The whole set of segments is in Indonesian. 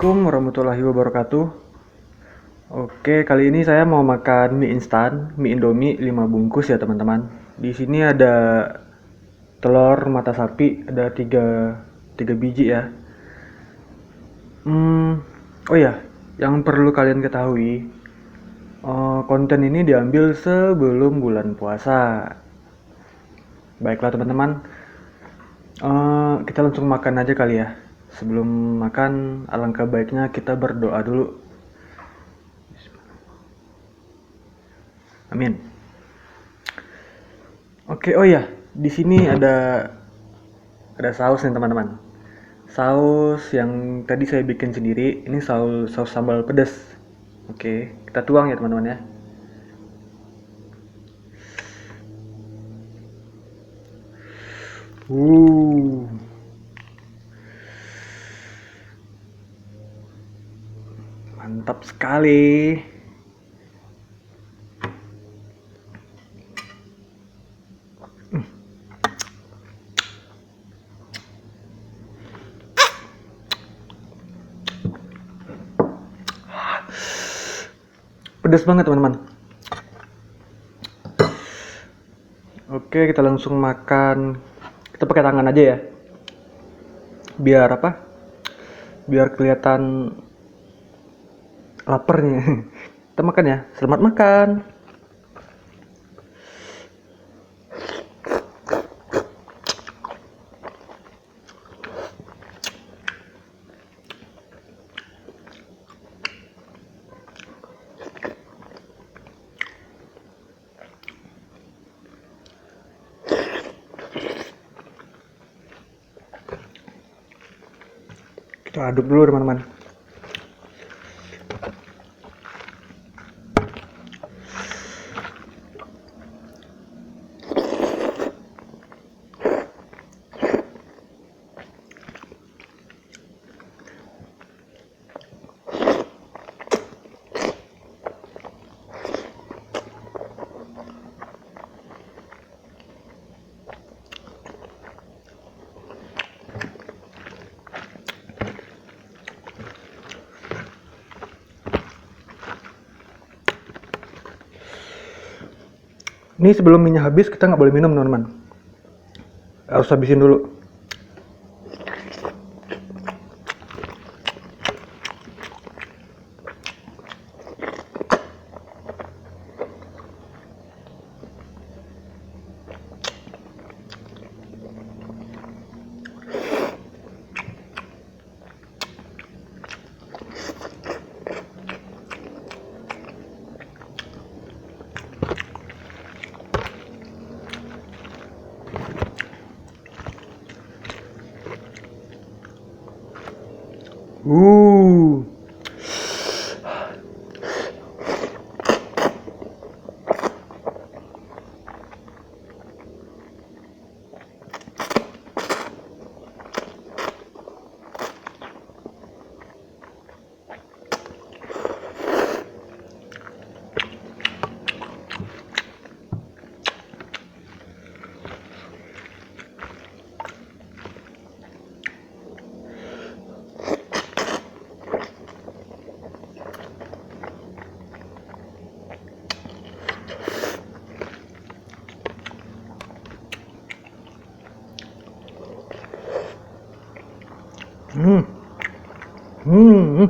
Assalamualaikum warahmatullahi wabarakatuh. Oke, kali ini saya mau makan mie instan, mie Indomie 5 bungkus ya teman-teman. Di sini ada telur mata sapi, ada 3 biji ya. Oh ya, yang perlu kalian ketahui, konten ini diambil sebelum bulan puasa. Baiklah teman-teman, kita langsung makan aja kali ya. Sebelum makan, alangkah baiknya kita berdoa dulu. Amin. Oke, oh ya, di sini ada saus nih teman-teman. Saus yang tadi saya bikin sendiri, ini saus sambal pedas. Oke, kita tuang ya teman-teman ya. Uh, mantap sekali. Pedas banget teman-teman. Oke, kita langsung makan. Kita pakai tangan aja ya. Biar apa? Biar kelihatan laparnya. Kita makan ya. Selamat makan. Kita aduk dulu teman-teman. Ini sebelum minyak habis kita nggak boleh minum teman-teman. Harus habisin dulu. Uh. Hmm. Hmm.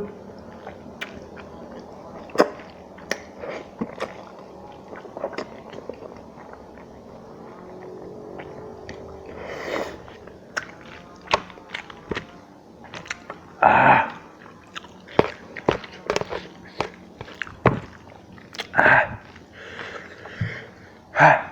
Ah. Ah. Ah.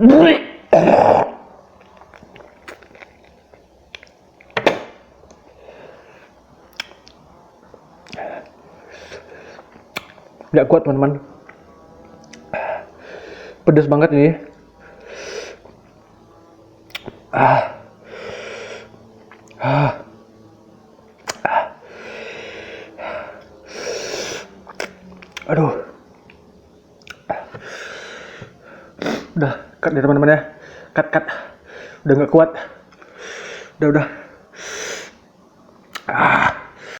Nggak kuat teman-teman, pedes banget ini. Aduh, udah cut ya teman-teman ya, cut, udah nggak kuat, udah.